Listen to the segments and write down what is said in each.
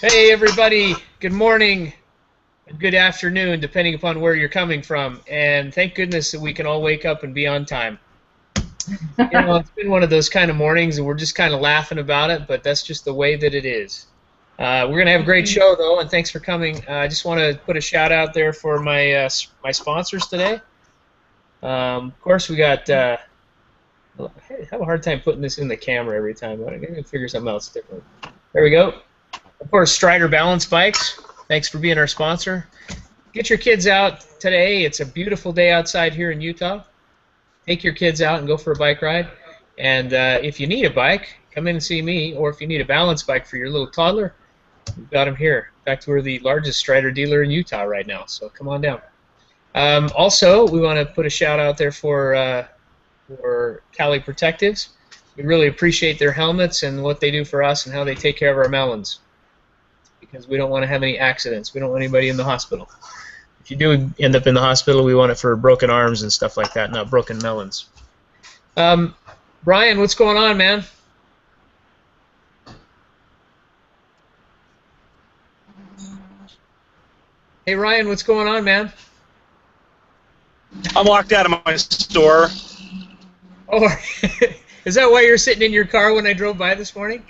Hey everybody, good morning and good afternoon, depending upon where you're coming from. And thank goodness that we can all wake up and be on time. It's been one of those kind of mornings, and we're just kind of laughing about it, but that's just the way that it is. We're gonna have a great show though, and thanks for coming. I just want to put a shout out there for my sponsors today. Of course, we got. I have a hard time putting this in the camera every time. I'm gonna figure something else different. There we go. Of course, Strider Balance Bikes. Thanks for being our sponsor. Get your kids out today. It's a beautiful day outside here in Utah. Take your kids out and go for a bike ride. And if you need a bike, come in and see me. Or if you need a balance bike for your little toddler, we've got them here. In fact, we're the largest Strider dealer in Utah right now, so come on down. Also, we want to put a shout out there for Cali Protectives. We really appreciate their helmets and what they do for us and how they take care of our melons, because we don't want to have any accidents. We don't want anybody in the hospital. If you do end up in the hospital, we want it for broken arms and stuff like that, not broken melons. Brian, what's going on, man? Hey, Ryan, what's going on, man? I'm locked out of my store. Oh, is that why you're sitting in your car when I drove by this morning?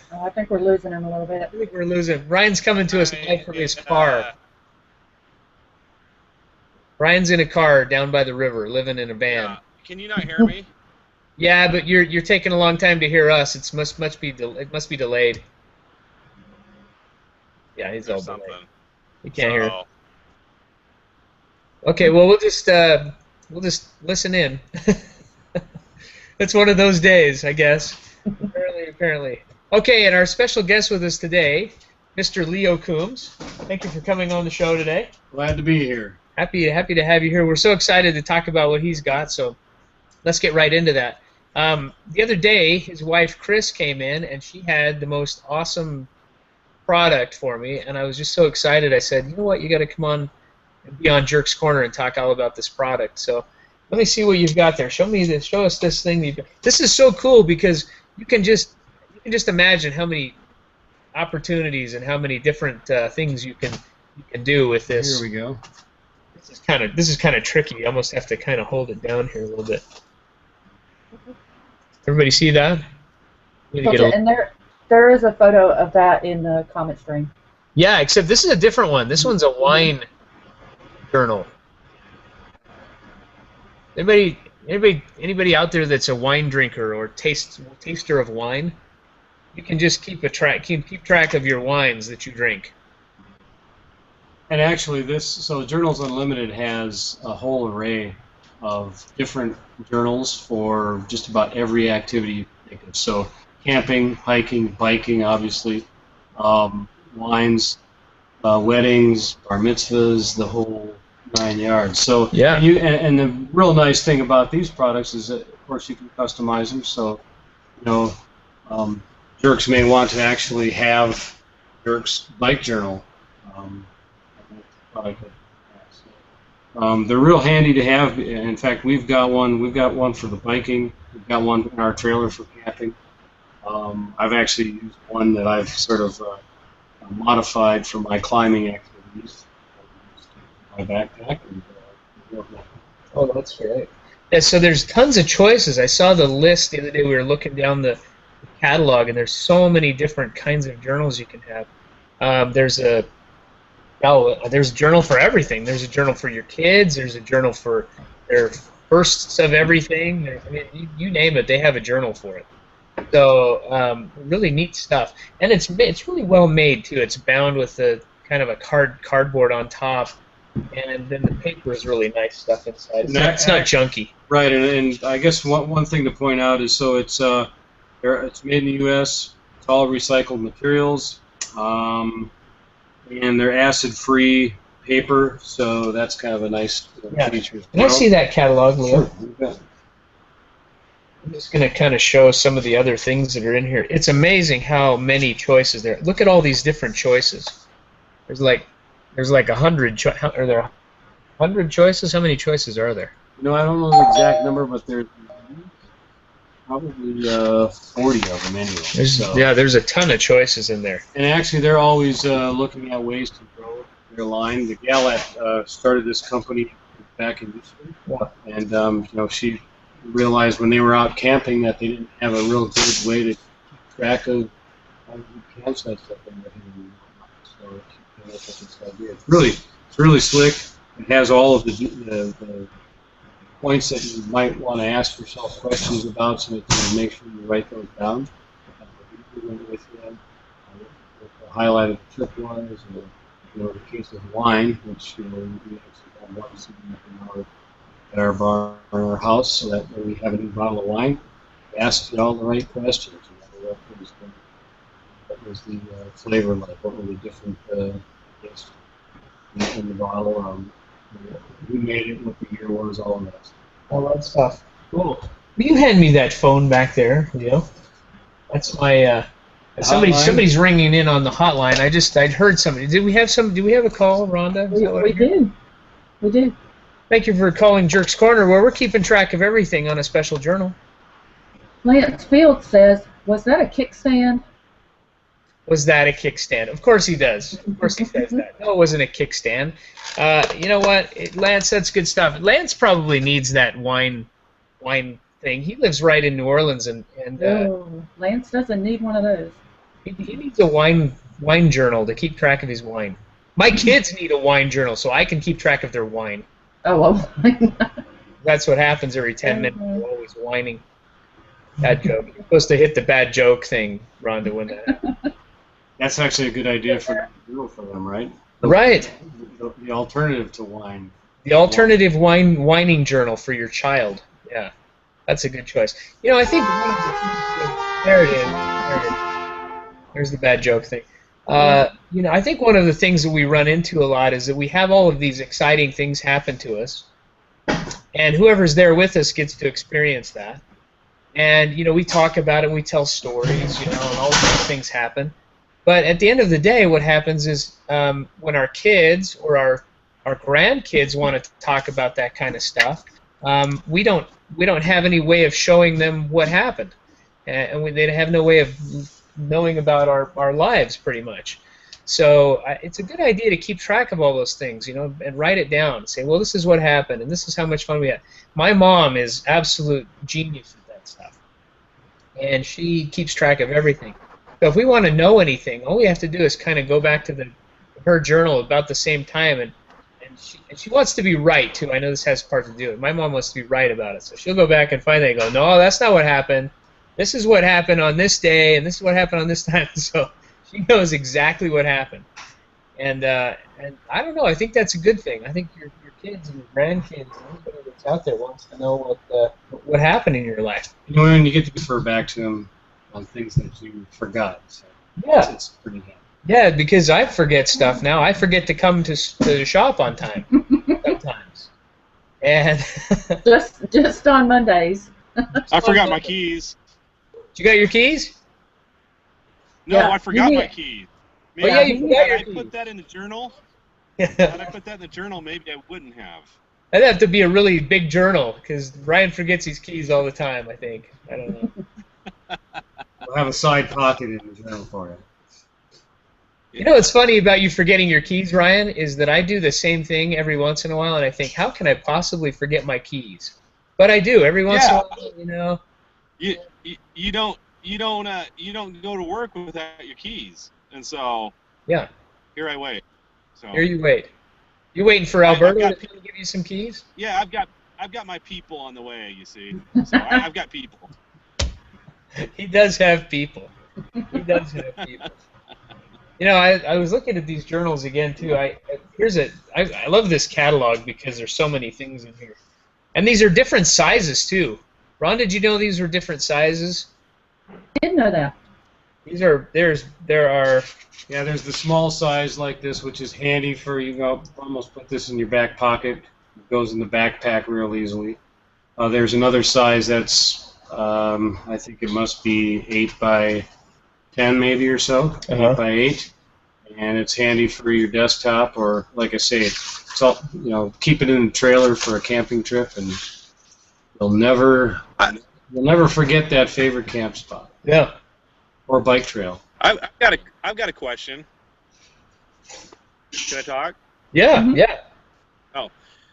Oh, I think we're losing him a little bit. I think we're losing. Ryan's coming to us live from his car. Ryan's in a car down by the river, living in a van. Yeah. Can you not hear me? Yeah, but you're taking a long time to hear us. It must be delayed. Yeah, he's all delayed. He can't hear. Okay, well we'll just listen in. It's one of those days, I guess. Apparently. Okay, and our special guest with us today, Mr. Leo Coombs. Thank you for coming on the show today. Glad to be here. Happy to have you here. We're so excited to talk about what he's got, so let's get right into that. The other day, his wife Chris came in, and she had the most awesome product for me, and I was just so excited. I said, you know what, you got to come on and be on Jerk's Corner and talk all about this product. So let me see what you've got there. Show us this thing you've got. This is so cool because you can just imagine how many opportunities and how many different things you can do with this. Here we go. This is kind of tricky. You almost have to kind of hold it down here a little bit. Everybody see that? And there is a photo of that in the comment string. Yeah, except this is a different one. This one's a wine journal. Anybody out there that's a wine drinker or taster of wine? You can just keep track of your wines that you drink. And actually, so Journals Unlimited has a whole array of different journals for just about every activity you can think of. So camping, hiking, biking, obviously, wines, weddings, bar mitzvahs, the whole 9 yards. So yeah. And the real nice thing about these products is that, of course, you can customize them. So, Jerks may want to actually have Jerks bike journal. They're real handy to have. In fact, we've got one. We've got one for the biking. We've got one in our trailer for camping. I've actually used one that I've sort of modified for my climbing activities. My backpack. Oh, that's great. Yeah, so there's tons of choices. I saw the list the other day. We were looking down the catalog, and there's so many different kinds of journals you can have. There's a journal for everything. There's a journal for your kids. There's a journal for their firsts of everything. I mean, you name it, they have a journal for it. So really neat stuff, and it's really well made too. It's bound with a kind of a cardboard on top, and then the paper is really nice stuff inside. It's not junky. Right, and I guess one thing to point out is it's made in the U.S. It's all recycled materials. And they're acid-free paper, so that's kind of a nice feature. Can I see that catalog, Leo? Sure. I'm just going to kind of show some of the other things that are in here. It's amazing how many choices there are. Look at all these different choices. There's like 100. Are there 100 choices? How many choices are there? I don't know the exact number, but there's probably 40 of them anyway. Yeah, there's a ton of choices in there. And actually, they're always looking at ways to grow their line. The gal that started this company back in Houston, and she realized when they were out camping that they didn't have a real good way to keep track of how many campsites that they were hitting. So she came up with this idea. It's really slick. It has all of the points that you might want to ask yourself questions about, so that you make sure you write those down. With what the highlight of the trip was, and the case of wine, which we actually have one sitting at our bar or our house, so that when we have a new bottle of wine, we ask all the right questions. What was the flavor like? What were the different tastes in the bottle? Who made it? What the year was? All of that stuff. All that stuff. Cool. Will you hand me that phone back there, Leo? That's my. Somebody's ringing in on the hotline. I'd heard somebody. Did we have a call, Rhonda? We did. Thank you for calling Jerk's Corner, where we're keeping track of everything on a special journal. Lance Field says, "Was that a kickstand?" Was that a kickstand? Of course he does. Of course he says that. No, it wasn't a kickstand. You know what, Lance? That's good stuff. Lance probably needs that wine thing. He lives right in New Orleans, and Lance doesn't need one of those. He needs a wine journal to keep track of his wine. My kids need a wine journal so I can keep track of their wine. Oh, well. That's what happens every 10 minutes. They're always whining. Bad joke. You're supposed to hit the bad joke thing, Rhonda, when that. That's actually a good idea for them, right? Right. The alternative to wine. The alternative whining journal for your child. Yeah, that's a good choice. I think there it is. There's the bad joke thing. I think one of the things that we run into a lot is that we have all of these exciting things happen to us, and whoever's there with us gets to experience that. And we talk about it, we tell stories, and all of these things happen. But at the end of the day, what happens is when our kids or our grandkids want to talk about that kind of stuff, we don't have any way of showing them what happened, and they have no way of knowing about our lives, pretty much. So it's a good idea to keep track of all those things, and write it down. Say, well, this is what happened, and this is how much fun we had. My mom is absolute genius at that stuff, and she keeps track of everything. So if we want to know anything, all we have to do is kind of go back to her journal about the same time, and she wants to be right, too. I know this has part to do with it. My mom wants to be right about it, so she'll go back and find that and go, no, that's not what happened. This is what happened on this day, and this is what happened on this time. So she knows exactly what happened. And I don't know, I think that's a good thing. I think your kids and your grandkids, anybody that's out there wants to know what happened in your life. And you get to refer back to them on things that you forgot. So yeah. It's pretty handy. Yeah, because I forget stuff now. I forget to come to the shop on time sometimes. And just on Mondays. I forgot my keys. You got your keys? No, Yeah, I forgot my keys. Maybe you forgot your had I keys. put that in the journal, had I put that in the journal, maybe I wouldn't have. That'd have to be a really big journal, because Ryan forgets his keys all the time, I think. I don't know. We'll have a side pocket in the journal for you. You know what's funny about you forgetting your keys, Ryan, is that I do the same thing every once in a while, and I think, how can I possibly forget my keys? But I do every once in a while, You don't go to work without your keys, and so yeah. Here I wait. So here you wait. You waiting for Alberto to come give you some keys? Yeah, I've got my people on the way. You see, so I've got people. He does have people. He does have people. I was looking at these journals again too. I love this catalog because there's so many things in here, and these are different sizes too. Ron, did you know these were different sizes? I didn't know that. There's the small size like this, which is handy for almost put this in your back pocket. It goes in the backpack real easily. There's another size that's I think it must be 8 by 10 maybe or so, 8 by 8, and it's handy for your desktop, or like I say, it's all keep it in the trailer for a camping trip, and you'll never You'll never forget that favorite camp spot. Yeah. Or bike trail. I've got a question. Can I talk? Yeah. Mhm. Yeah. Oh,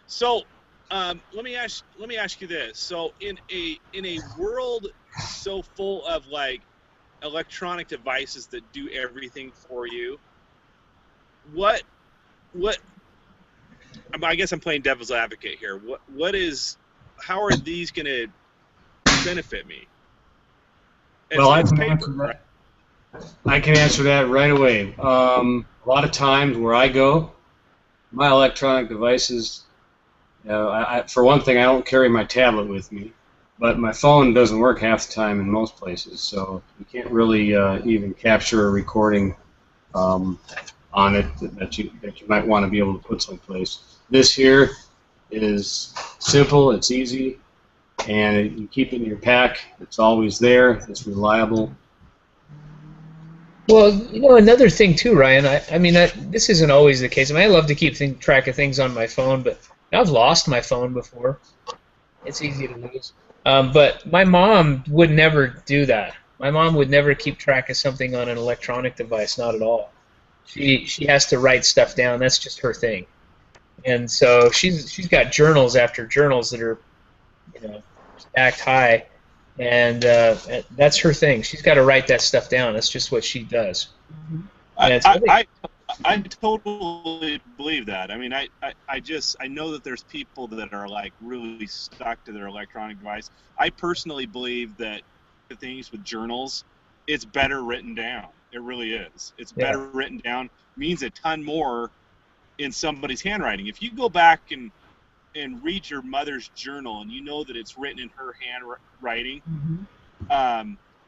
so let me ask you this. So in a world so full of like electronic devices that do everything for you, what I guess I'm playing devil's advocate here. How are these going to benefit me? Well, I It's can paper, answer right? that. I can answer that right away. A lot of times where I go, my electronic devices, for one thing, I don't carry my tablet with me, but my phone doesn't work half the time in most places, so you can't really even capture a recording on it that you might want to be able to put someplace. This here is simple, it's easy, and you keep it in your pack. It's always there. It's reliable. Well, another thing too, Ryan. I mean, this isn't always the case. I mean, I love to keep track of things on my phone, but I've lost my phone before. It's easy to lose. But my mom would never do that. My mom would never keep track of something on an electronic device, not at all. She has to write stuff down. That's just her thing. And so she's got journals after journals that are, stacked high, and that's her thing. She's got to write that stuff down. That's just what she does. And so I totally believe that. I mean, I know that there's people that are like really stuck to their electronic device. I personally believe that the things with journals, it's better written down. It really is. It's better written down. Means a ton more in somebody's handwriting. If you go back and read your mother's journal and you know that it's written in her handwriting,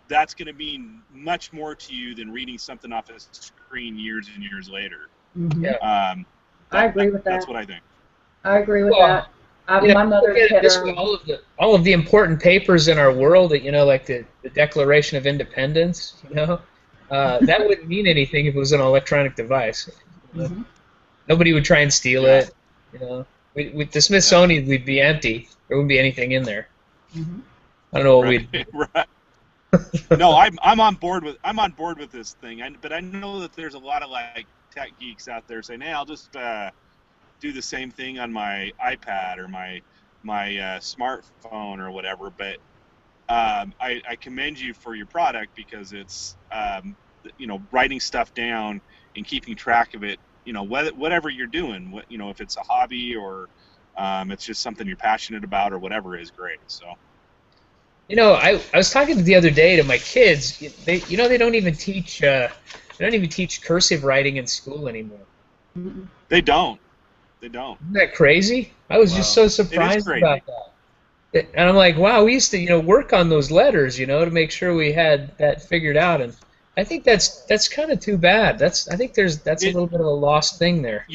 that's going to mean much more to you than reading something off a screen years and years later. I agree with that. That's what I think. I agree with that. My mother's had her all of the important papers in our world, like the Declaration of Independence, that wouldn't mean anything if it was an electronic device. Nobody would try and steal it. With the Smithsonian, we'd be empty. There wouldn't be anything in there. I don't know what we'd do. Right. No, I'm on board with this thing. But I know that there's a lot of like tech geeks out there saying, "Hey, I'll just do the same thing on my iPad or my smartphone or whatever." But I commend you for your product because it's writing stuff down and keeping track of it. Whatever you're doing, if it's a hobby or it's just something you're passionate about or whatever is great. So. I was talking the other day to my kids. They don't even teach cursive writing in school anymore. They don't. Isn't that crazy? I was just so surprised about that. And I'm like, wow, we used to work on those letters, to make sure we had that figured out. And I think that's kind of too bad. I think that's a little bit of a lost thing there.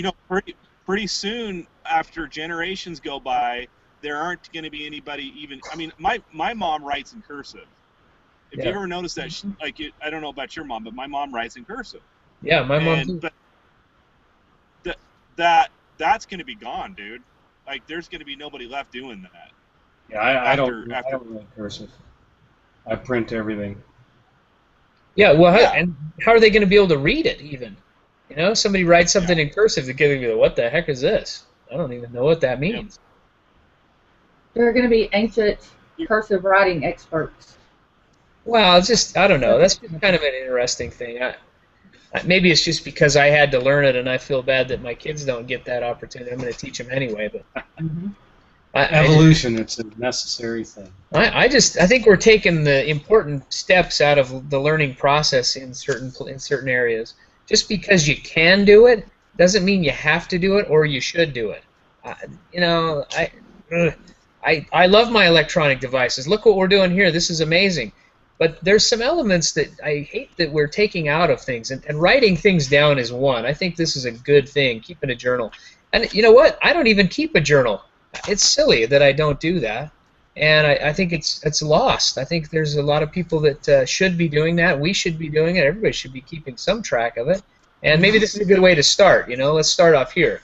Pretty soon after generations go by, there aren't going to be anybody even. I mean, my mom writes in cursive. If you ever noticed that, I don't know about your mom, but my mom writes in cursive. Yeah, my mom too. But that's going to be gone, dude. Like, there's going to be nobody left doing that. Yeah, I don't write cursive. I print everything. Yeah, well, how are they going to be able to read it even? Somebody writes something in cursive, they're going to go, what the heck is this? I don't even know what that means. They're going to be ancient cursive writing experts. Well, I don't know. That's kind of an interesting thing. Maybe it's just because I had to learn it, and I feel bad that my kids don't get that opportunity. I'm going to teach them anyway. But evolution, it's a necessary thing. I think we're taking the important steps out of the learning process in certain areas. Just because you can do it doesn't mean you have to do it or you should do it. I love my electronic devices. Look what we're doing here. This is amazing. But there's some elements that I hate that we're taking out of things. And writing things down is one. I think this is a good thing, keeping a journal. And you know what? I don't even keep a journal. It's silly that I don't do that. And I think it's lost. I think there's a lot of people that should be doing that. We should be doing it. Everybody should be keeping some track of it. And maybe this is a good way to start. Let's start off here.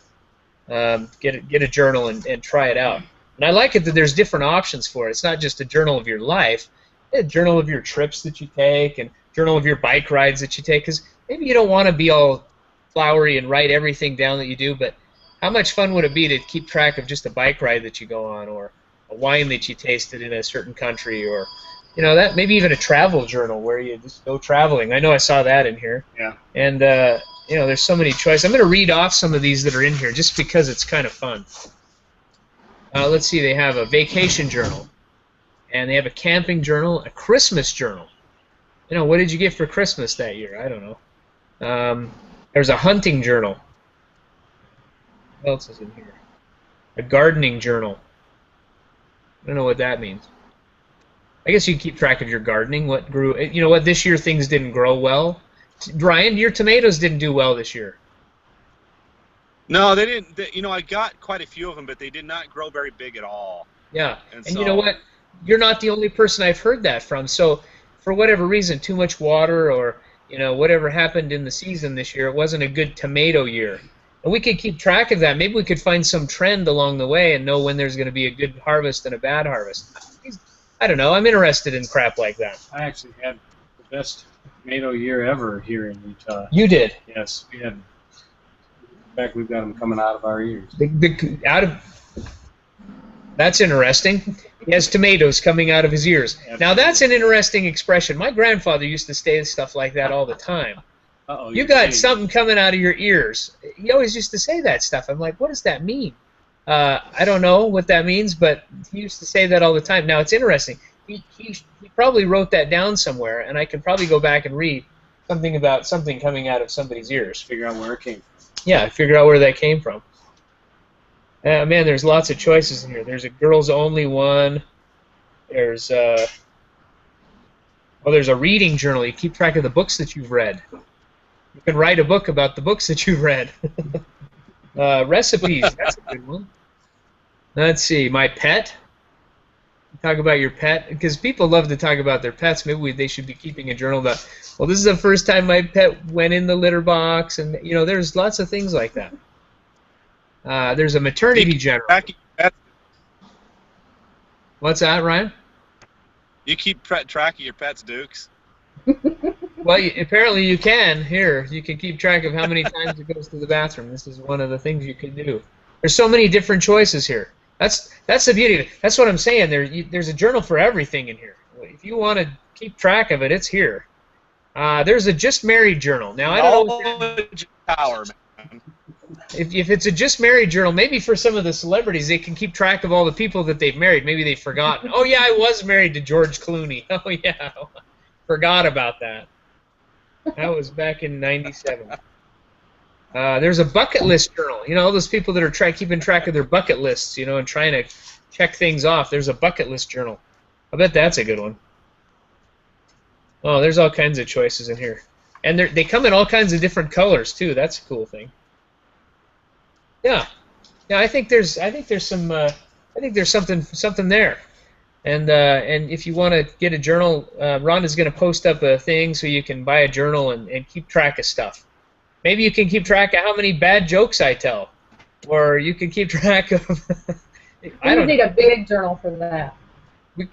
Get a journal and try it out. And I like it that there's different options for it. It's not just a journal of your life, a journal of your trips that you take, and journal of your bike rides that you take. Because maybe you don't want to be all flowery and write everything down that you do, but how much fun would it be to keep track of just a bike ride that you go on, or a wine that you tasted in a certain country, or that maybe even a travel journal where you just go traveling. I know I saw that in here. Yeah. And there's so many choices. I'm going to read off some of these that are in here just because it's kind of fun. Let's see. They have a vacation journal, and they have a camping journal, a Christmas journal. What did you get for Christmas that year? I don't know. There's a hunting journal. What else is in here? A gardening journal. I don't know what that means. I guess you keep track of your gardening. What grew? What this year things didn't grow well. Ryan, your tomatoes didn't do well this year. No, they didn't. I got quite a few of them, but they did not grow very big at all. Yeah, and so, you know what? You're not the only person I've heard that from. So, for whatever reason, too much water or whatever happened in the season this year, it wasn't a good tomato year. And we could keep track of that. Maybe we could find some trend along the way and know when there's going to be a good harvest and a bad harvest. I don't know. I'm interested in crap like that. I actually had the best tomato year ever here in Utah. You did? Yes, we had. In fact, we've got them coming out of our ears. That's interesting. He has tomatoes coming out of his ears. Absolutely. Now that's an interesting expression. My grandfather used to say stuff like that all the time. Uh-oh, you got something coming out of your ears. He always used to say that stuff. I'm like, what does that mean? I don't know what that means, but he used to say that all the time. Now it's interesting. He probably wrote that down somewhere, and I can probably go back and read something about something coming out of somebody's ears. Figure out where it came from. Yeah, figure out where that came from. Man, there's lots of choices in here. There's a girls only one. There's there's a reading journal. You keep track of the books that you've read. You can write a book about the books that you've read. Recipes, that's a good one. Let's see, my pet. Talk about your pet, because people love to talk about their pets. Maybe they should be keeping a journal about, well, this is the first time my pet went in the litter box, and there's lots of things like that. There's a maternity journal. What's that, Ryan? You keep track of your pet's Dukes? Well, apparently you can. Here, you can keep track of how many times it goes to the bathroom. This is one of the things you can do. There's so many different choices here. That's the beauty of it. That's what I'm saying. There's a journal for everything in here. If you want to keep track of it, it's here. There's a just married journal. Now I don't know. Power, man. If it's a just married journal, maybe for some of the celebrities, they can keep track of all the people that they've married. Maybe they've forgotten. Oh yeah, I was married to George Clooney. Oh yeah, forgot about that. That was back in '97. There's a bucket list journal. All those people that are keeping track of their bucket lists, and trying to check things off. There's a bucket list journal. I bet that's a good one. Oh, there's all kinds of choices in here, and they come in all kinds of different colors too. That's a cool thing. Yeah, I think there's something there, and if you want to get a journal, Rhonda's going to post up a thing so you can buy a journal and keep track of stuff. Maybe you can keep track of how many bad jokes I tell, or you can keep track of. We need a big journal for that. We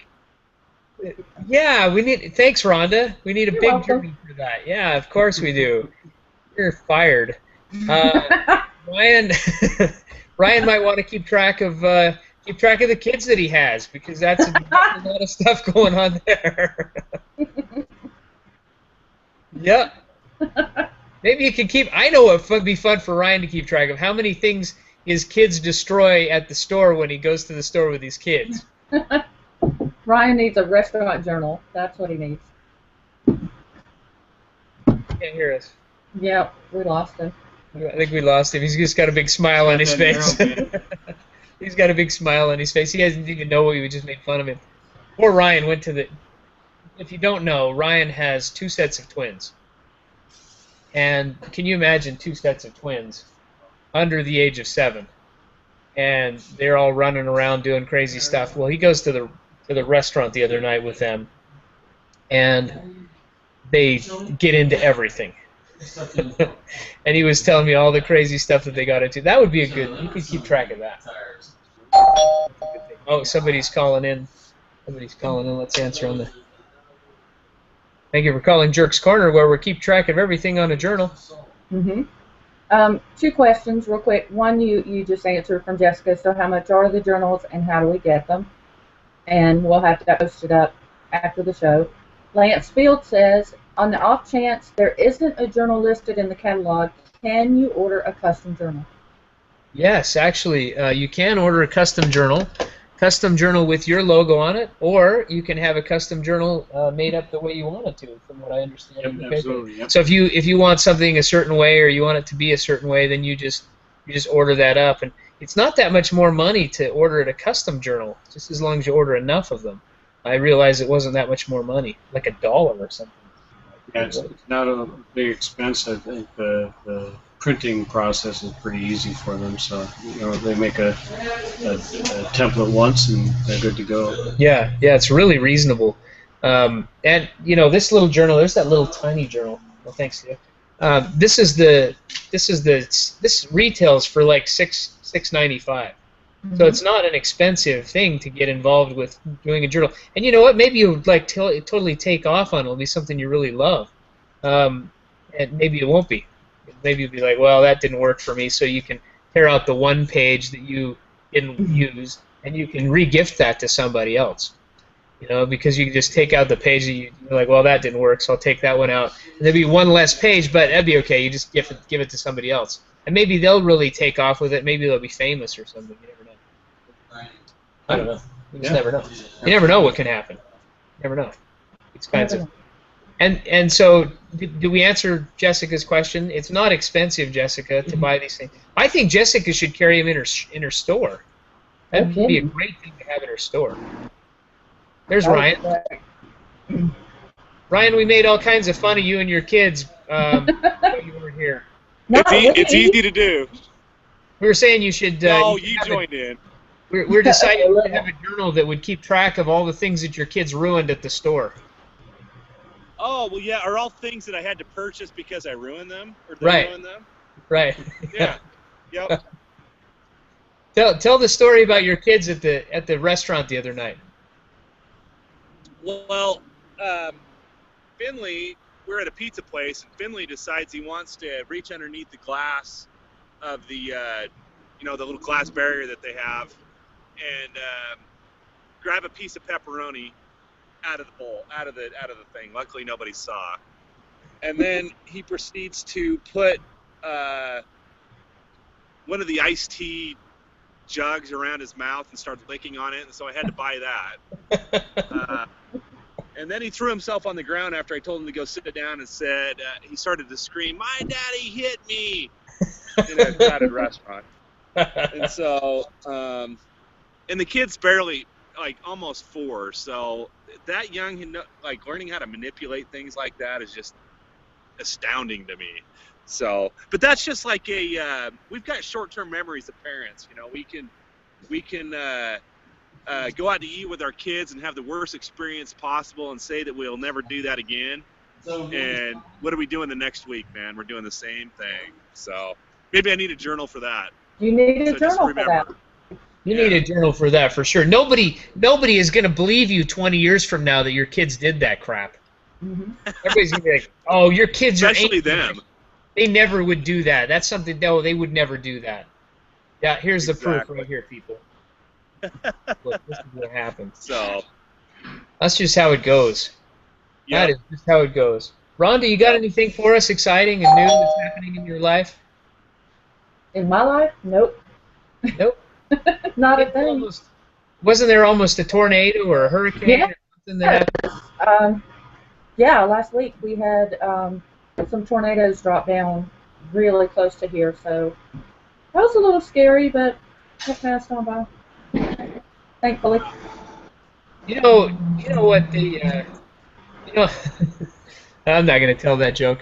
need. Thanks, Rhonda. We need a big journal for that. Yeah, of course we do. You're fired. Ryan might want to keep track of the kids that he has, because that's a lot of stuff going on there. Yep. Maybe you can keep. I know it would be fun for Ryan to keep track of how many things his kids destroy at the store when he goes to the store with his kids. Ryan needs a restaurant journal. That's what he needs. Can't hear us. Yep, we lost him. I think we lost him. He's just got a big smile on his face. He's got a big smile on his face. He doesn't even know we just made fun of him. Poor Ryan went to the. If you don't know, Ryan has 2 sets of twins. And can you imagine 2 sets of twins under the age of 7? And they're all running around doing crazy stuff. Well, he goes to the restaurant the other night with them, and they get into everything. And he was telling me all the crazy stuff that they got into. That would be a good. You could keep track of that. Oh, somebody's calling in. Somebody's calling in. Let's answer on the. Thank you for calling Jerk's Corner, where we keep track of everything on a journal. Two questions real quick. One you just answered from Jessica. So how much are the journals and how do we get them? And we'll have to post it up after the show. Lance Field says, on the off chance there isn't a journal listed in the catalog, can you order a custom journal? Yes, actually, you can order a custom journal with your logo on it, or you can have a custom journal made up the way you want it to, from what I understand. Yep, absolutely. Yep. So if you want something a certain way, or you want it to be a certain way, then you just order that up, and it's not that much more money to order a custom journal, just as long as you order enough of them. I realized it wasn't that much more money, like $1 or something. Yeah, it's not a big expense. I think the printing process is pretty easy for them, so they make a template once and they're good to go. Yeah, it's really reasonable. And this little journal, there's that little tiny journal. Well, thanks to you. This retails for like $6.95. So it's not an expensive thing to get involved with doing a journal. And you know what? Maybe you would like totally take off on it. It'll be something you really love. And maybe it won't be. Maybe you'll be like, well, that didn't work for me. So you can tear out the one page that you didn't use, and you can re-gift that to somebody else. Because you can just take out the page that you're like, well, that didn't work, so I'll take that one out. And there'll be one less page, but that'd be okay. You just give it to somebody else. And maybe they'll really take off with it. Maybe they'll be famous or something. You never know. I don't know. You just never know. You never know what can happen. You never know. It's expensive. And so, do we answer Jessica's question? It's not expensive, Jessica, to buy these things. I think Jessica should carry them in her store. That would be a great thing to have in her store. There's Ryan. Ryan, we made all kinds of fun of you and your kids when you weren't here. It's easy to do. We were saying you should. You joined in. We're deciding to have a journal that would keep track of all the things that your kids ruined at the store. Oh, well, yeah, are all things that I had to purchase because I ruined them? Or they ruined them? Right. Yeah. Yep. Tell the story about your kids at the restaurant the other night. Well, Finley, we're at a pizza place, and Finley decides he wants to reach underneath the glass of the, the little glass barrier that they have, and grab a piece of pepperoni out of the bowl, out of the thing. Luckily, nobody saw. And then he proceeds to put one of the iced tea jugs around his mouth and start licking on it. And so I had to buy that. And then he threw himself on the ground after I told him to go sit down and said he started to scream, "My daddy hit me!" in a crowded restaurant. And so, and the kid's barely, almost 4, so that young, learning how to manipulate things like that is just astounding to me. So, but that's just like we've got short-term memories of parents. We can go out to eat with our kids and have the worst experience possible and say that we'll never do that again. And what are we doing the next week, man? We're doing the same thing. So maybe I need a journal for that. You need a journal for that. You need a journal for that, for sure. Nobody is going to believe you 20 years from now that your kids did that crap. Everybody's going to be like, oh, your kids are especially them. They never would do that. That's something, no, they would never do that. Yeah, here's the proof right here, people. Look, this is what happens. So that's just how it goes. Yep. That is just how it goes. Rhonda, you got anything for us exciting and new that's happening in your life? In my life? Nope. Nope. Not a thing. Wasn't there almost a tornado or a hurricane or something that happened? Yeah, last week we had some tornadoes drop down really close to here, so that was a little scary, but it passed on by. Thankfully. You know what I'm not going to tell that joke.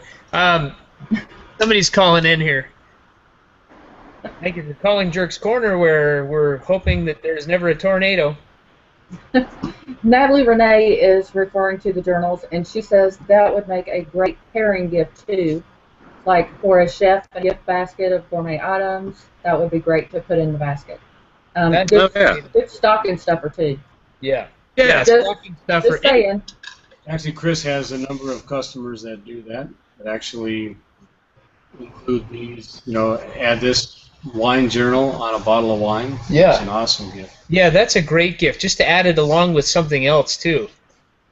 Somebody's calling in here. Thank you for calling Jerk's Corner, where we're hoping that there's never a tornado. Natalie Renee is referring to the journals, and she says that would make a great pairing gift, too. Like for a chef, a gift basket of gourmet items, that would be great to put in the basket. That- Good, yeah. good stocking stuffer too. Yeah. Yeah. Just- Stocking stuffer. Just saying. Actually, Chris has a number of customers that do that. That actually include these. Add this wine journal on a bottle of wine. Yeah. It's an awesome gift. Yeah, that's a great gift. Just to add it along with something else too.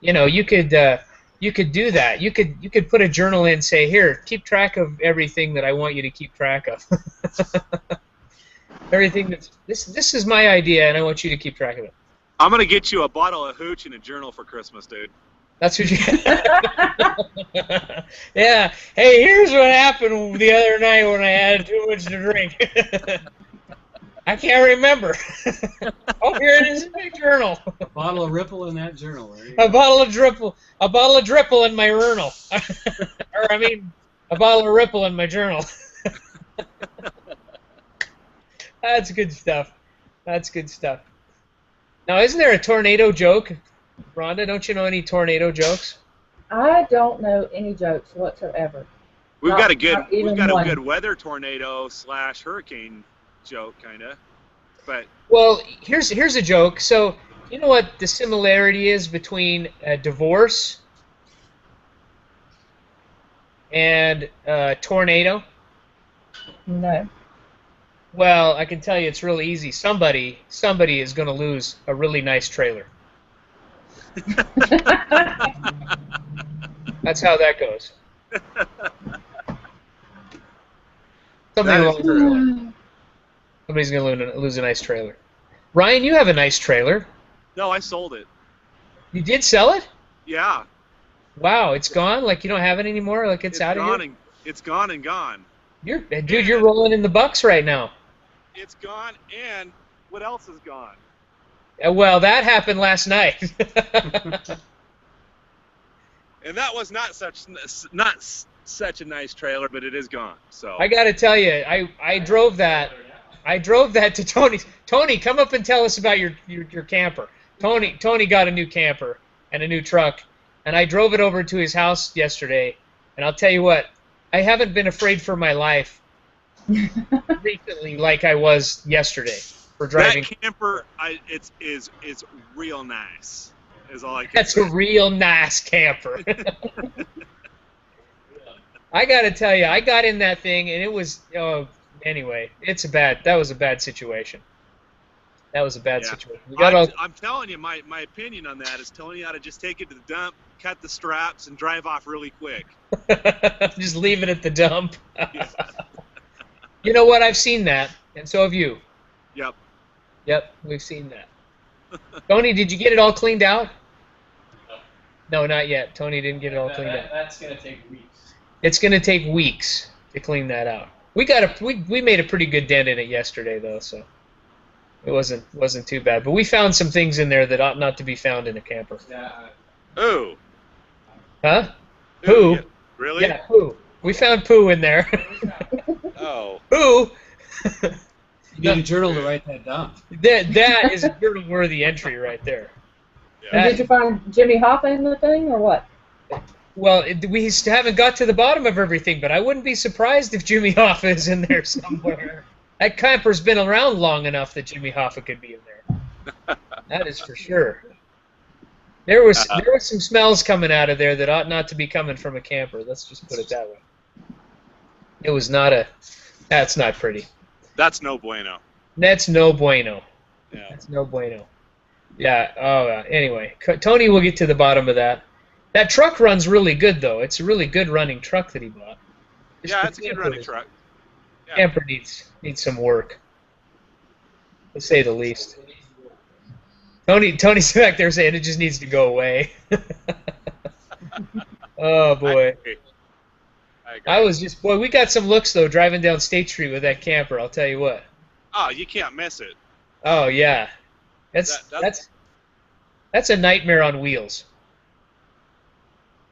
You could do that. You could put a journal in, say, here, keep track of everything that I want you to keep track of. Everything this is my idea, and I want you to keep track of it. I'm gonna get you a bottle of hooch and a journal for Christmas, dude. That's what you. Yeah. Hey, here's what happened the other night when I had too much to drink. I can't remember. Oh, here it is in my journal. A bottle of Ripple in that journal. There you A go. bottle of dripple in my journal. Or I mean, a bottle of Ripple in my journal. That's good stuff. That's good stuff. Now, isn't there a tornado joke, Rhonda? Don't you know any tornado jokes? I don't know any jokes whatsoever. We've Not- got a good not even we've got one. a good weather tornado / hurricane joke, kinda. But Well, here's a joke. So, you know what the similarity is between a divorce and a tornado? No. Well, I can tell you it's really easy. Somebody is going to lose a really nice trailer. That's how that goes. Something That is along those lines. Somebody's going to lose a nice trailer. Ryan, you have a nice trailer. no, I sold it. You did sell it? Yeah. Wow, it's gone? Like you don't have it anymore? Like it's out of gone here? and it's gone and gone. You're rolling in the bucks right now. It's gone, and what else is gone? Well, that happened last night. And that was not such a nice trailer, but it is gone. So I got to tell you, I drove that. I drove that to Tony. Tony, come up and tell us about your camper. Tony got a new camper and a new truck, and I drove it over to his house yesterday. And I'll tell you what, I haven't been afraid for my life recently like I was yesterday for driving. that camper, it's real nice. Is all I can That's say. a real nice camper. I got to tell you, I got in that thing, and it was. Anyway, that was a bad situation. That was a bad Yeah. situation. We got I'm telling you, my opinion on that is Tony ought to just take it to the dump, cut the straps, and drive off really quick. just leave it at the dump. Yeah. You know what? I've seen that, and so have you. Yep. Yep, we've seen that. Tony, did you get it all cleaned out? No, not yet. Tony didn't get it all cleaned out. That's going to take weeks. It's going to take weeks to clean that out. We made a pretty good dent in it yesterday, though, so it wasn't too bad. But we found some things in there that ought not to be found in a camper. Ooh. Huh? Poo? Yeah. Really? Yeah, poo. We found poo in there. Oh. Poo. You need a journal to write that down. That is a journal-worthy entry right there. Yeah. Did you find Jimmy Hoffa in the thing or what? Well, we haven't got to the bottom of everything, but I wouldn't be surprised if Jimmy Hoffa is in there somewhere. That camper's been around long enough that Jimmy Hoffa could be in there. That is for sure. There was some smells coming out of there that ought not to be coming from a camper. Let's just put it that way. It was not a. That's not pretty. That's no bueno. That's no bueno. Yeah. That's no bueno. Yeah. Oh. Anyway, Tony will get to the bottom of that. That truck runs really good, though. It's a really good running truck that he bought. Yeah, it's a good running truck. Yeah. Camper needs some work, to say the least. Tony's back there saying it just needs to go away. Oh boy. I agree. We got some looks though driving down State Street with that camper. I'll tell you what. Oh, you can't miss it. Oh yeah, that's a nightmare on wheels.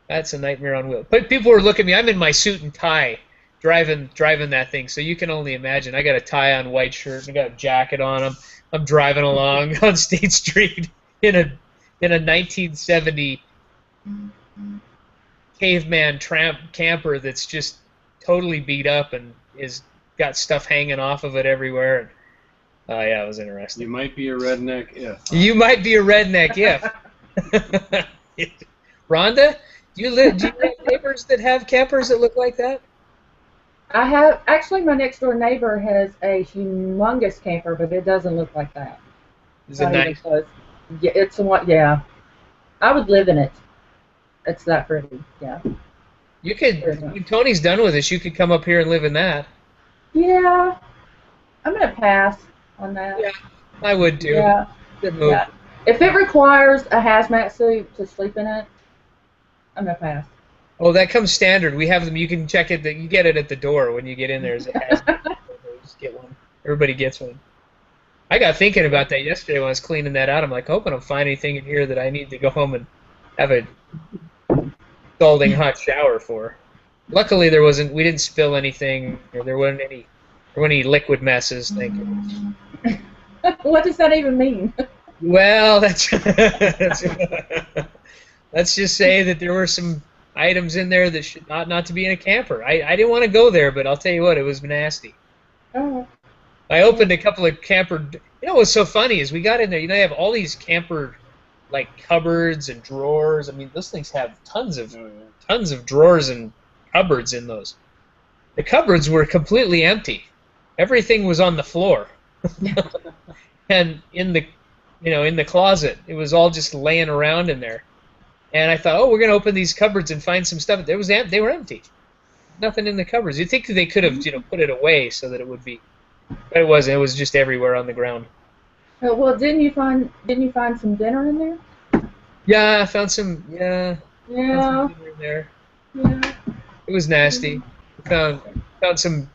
That's a nightmare on wheels. But people were looking at me. I'm in my suit and tie, driving that thing. So you can only imagine. I got a tie on, white shirt, and I got a jacket on. I'm driving along on State Street in a 1970 caveman camper that's just totally beat up and is got stuff hanging off of it everywhere. Oh yeah, it was interesting. You might be a redneck if. You might be a redneck if. Rhonda, do you have neighbors that have campers that look like that? I have actually my next door neighbor has a humongous camper, but it doesn't look like that. Is it Not even nice? close. Yeah, it's what. Yeah, I would live in it. It's that pretty. Yeah. You could, when Tony's done with this, you could come up here and live in that. Yeah. I'm gonna pass on that. Yeah, I would too. Yeah. Good move. Yeah. If it requires a hazmat suit to sleep in it, I'm gonna pass. Oh, that comes standard. We have them. You can check it. You get it at the door when you get in there. Just get one. Everybody gets one. I got thinking about that yesterday when I was cleaning that out. I'm like, hoping I'll find anything in here that I need to go home and have a scalding hot shower for. Luckily, there wasn't. We didn't spill anything, or there weren't any liquid messes. Thank you. What does that even mean? Well, let's just say that there were some items in there that should not to be in a camper. I didn't want to go there, but I'll tell you what, it was nasty. Oh. I opened a couple of camper. You know what's so funny is we got in there. You know, they have all these camper like cupboards and drawers. I mean, those things have tons of drawers and cupboards in those. The cupboards were completely empty. Everything was on the floor, and in the closet, it was all just laying around in there. And I thought, oh, we're gonna open these cupboards and find some stuff. They were empty. Nothing in the cupboards. You'd think that they could have put it away so that it would be, but it wasn't. It was just everywhere on the ground. Well, didn't you find some dinner in there? Yeah, I found some. Yeah. Yeah. Found some dinner in there. Yeah. It was nasty. Found some,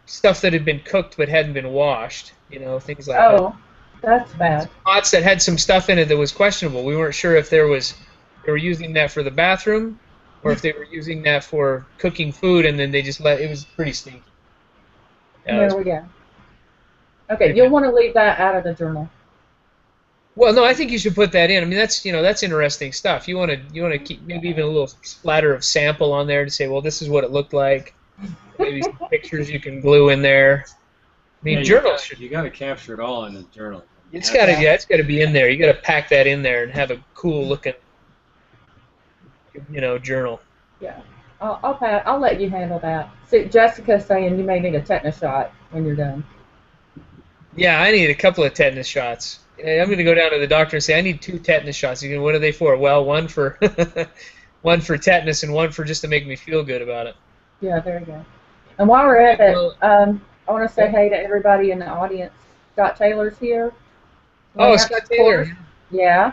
stuff that had been cooked but hadn't been washed. Things like that. Oh, that's bad. Pots that had some stuff in it that was questionable. We weren't sure if they were using that for the bathroom, or if they were using that for cooking food, and then they just it was pretty stinky. There we go. Okay, you'll want to leave that out of the journal. Well, no, I think you should put that in. I mean, that's interesting stuff. You want to keep maybe even a little splatter of sample on there to say, well, this is what it looked like. Maybe some pictures you can glue in there. I mean, journals. You got to capture it all in the journal. It's got to be in there. You got to pack that in there and have a cool looking, journal. Yeah, I'll let you handle that. See, Jessica's saying you may need a tetanus shot when you're done. Yeah, I need a couple of tetanus shots. I'm going to go down to the doctor and say I need 2 tetanus shots. What are they for? Well, one for tetanus and one for just to make me feel good about it. Yeah, there you go. And while we're at it, I want to say hey to everybody in the audience. Scott Taylor's here. Oh, Scott Taylor. Yeah.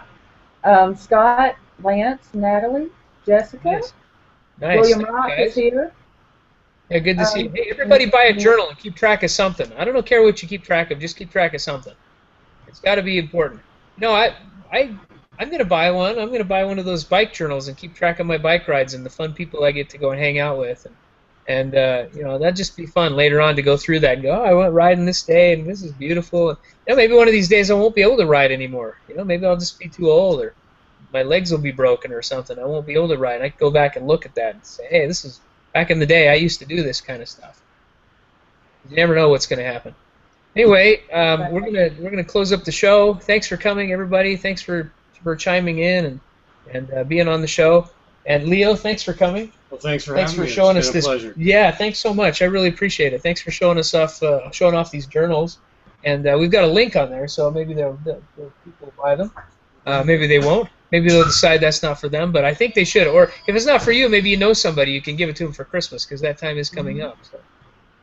Scott, Lance, Natalie, Jessica. Nice. William Rock is here. Yeah, good to see you. Hey, everybody buy a journal and keep track of something. I don't care what you keep track of. Just keep track of something. It's got to be important. I'm going to buy one. I'm going to buy one of those bike journals and keep track of my bike rides and the fun people I get to go and hang out with. And that'd just be fun later on to go through that and go, oh, I went riding this day and this is beautiful. And, maybe one of these days I won't be able to ride anymore. Maybe I'll just be too old or my legs will be broken or something. I won't be able to ride. I can go back and look at that and say, hey, this is back in the day I used to do this kind of stuff. You never know what's going to happen. Anyway, we're gonna close up the show. Thanks for coming, everybody. Thanks for chiming in and being on the show. And Leo, thanks for coming. Well, thanks for having me. Showing it's us been this. A pleasure. Yeah, thanks so much. I really appreciate it. Thanks for showing off these journals. And we've got a link on there, so maybe people will buy them. Maybe they won't. Maybe they'll decide that's not for them. But I think they should. Or if it's not for you, maybe you know somebody. You can give it to them for Christmas because that time is coming up. So.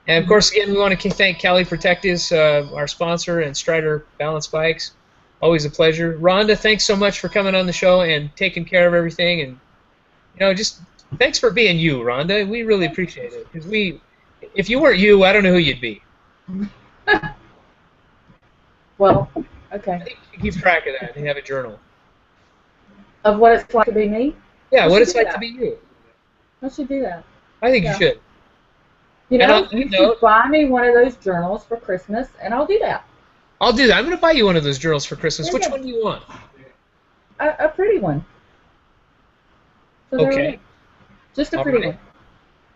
And, of course, again, we want to thank Cali Protectives, our sponsor, and Strider Balance Bikes. Always a pleasure. Rhonda, thanks so much for coming on the show and taking care of everything. And, just thanks for being you, Rhonda. We really appreciate it. Because if you weren't you, I don't know who you'd be. Well, okay. I think you keep track of that and have a journal. Of what it's like to be me? Yeah, what it's like to be you. I should do that. I think you should. You should buy me one of those journals for Christmas, and I'll do that. I'll do that. I'm going to buy you one of those journals for Christmas. Which one do you want? A pretty one. So okay. Just a pretty one.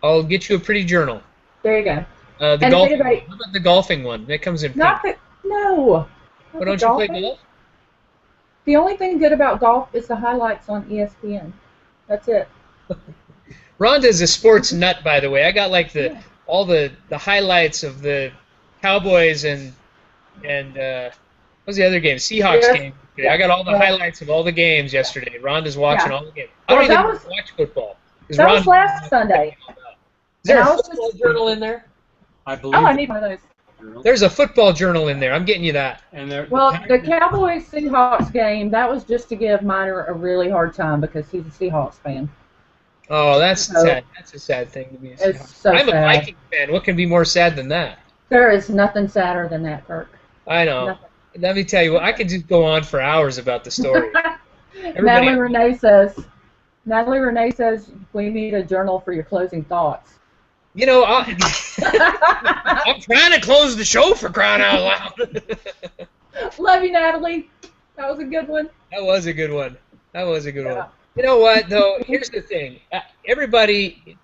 I'll get you a pretty journal. There you go. How about the golfing one? That comes in pink. No. Why don't you play golf? The only thing good about golf is the highlights on ESPN. That's it. Rhonda's a sports nut, by the way. I got like all the highlights of the Cowboys and what was the other game? Seahawks game. Yeah. I got all the highlights of all the games yesterday. Rhonda's watching all the games. I don't even watch football. That was last Sunday. Is there a football journal in there? I believe. Oh, I need one of those. There's a football journal in there. I'm getting you that. And the Cowboys Seahawks game, that was just to give Miner a really hard time because he's a Seahawks fan. Oh, that's sad. That's a sad thing to be a Seahawks. It's so I'm a sad. Viking fan. What can be more sad than that? There is nothing sadder than that, Kirk. I know. Nothing. Let me tell you what. I could just go on for hours about the story. Natalie Renee says we need a journal for your closing thoughts. You know, I'm trying to close the show, for crying out loud. Love you, Natalie. That was a good one. That was a good one. You know what, though? Here's the thing. Everybody,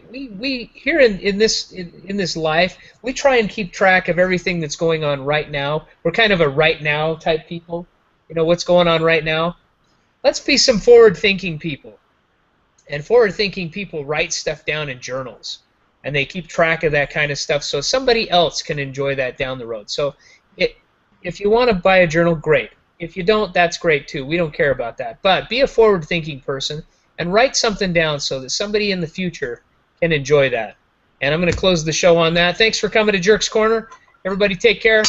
we here in this life, we try and keep track of everything that's going on right now. We're kind of a right now type people. You know what's going on right now? Let's be some forward-thinking people. And forward-thinking people write stuff down in journals, and they keep track of that kind of stuff so somebody else can enjoy that down the road. So if you want to buy a journal, great. If you don't, that's great too. We don't care about that. But be a forward-thinking person and write something down so that somebody in the future can enjoy that. And I'm going to close the show on that. Thanks for coming to Jerk's Corner. Everybody take care.